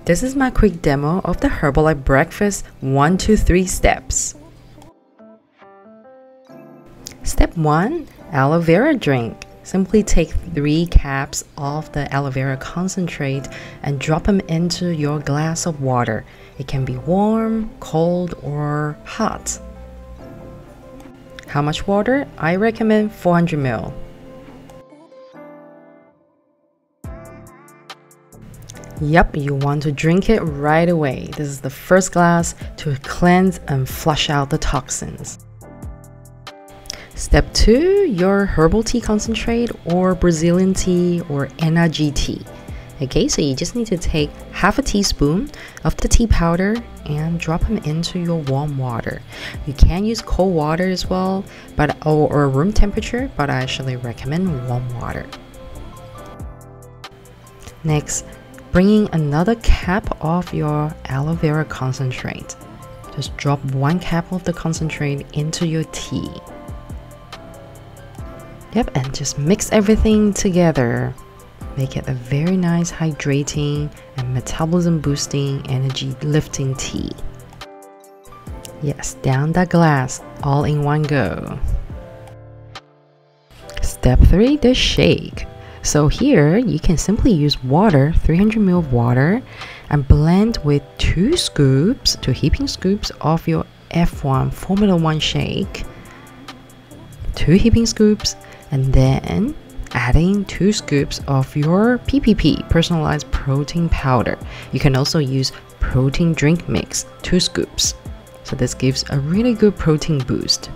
This is my quick demo of the Herbalife breakfast 1, 2, 3 steps. Step 1. Aloe Vera drink. Simply take 3 caps of the aloe vera concentrate and drop them into your glass of water. It can be warm, cold, or hot. How much water? I recommend 400 ml. Yep, you want to drink it right away. This is the first glass to cleanse and flush out the toxins. Step 2, your herbal tea concentrate or Brazilian tea or energy tea. Okay, so you just need to take half a teaspoon of the tea powder and drop them into your warm water. You can use cold water as well, or room temperature, but I actually recommend warm water. Next, bringing another cap of your aloe vera concentrate. Just drop 1 cap of the concentrate into your tea. Yep, and just mix everything together. Make it a very nice hydrating and metabolism boosting, energy lifting tea. Yes, down that glass, all in one go. Step 3, the shake. So here you can simply use water, 300 ml of water, and blend with 2 heaping scoops of your F1 Formula 1 shake. 2 heaping scoops, and then adding 2 scoops of your PPP, personalized protein powder. You can also use protein drink mix, 2 scoops. So this gives a really good protein boost.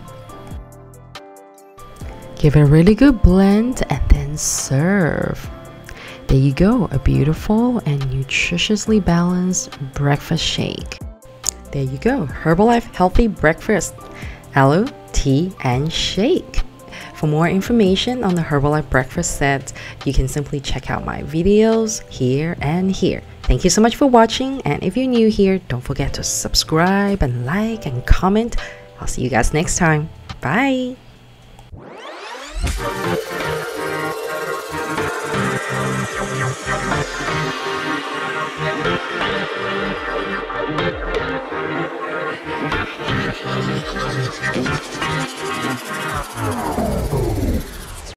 Give it a really good blend and then serve. There you go, a beautiful and nutritiously balanced breakfast shake. There you go, Herbalife healthy breakfast, aloe, tea, and shake. For more information on the Herbalife breakfast set, you can simply check out my videos here and here. Thank you so much for watching, and if you're new here, don't forget to subscribe and like and comment. I'll see you guys next time. Bye! Oh.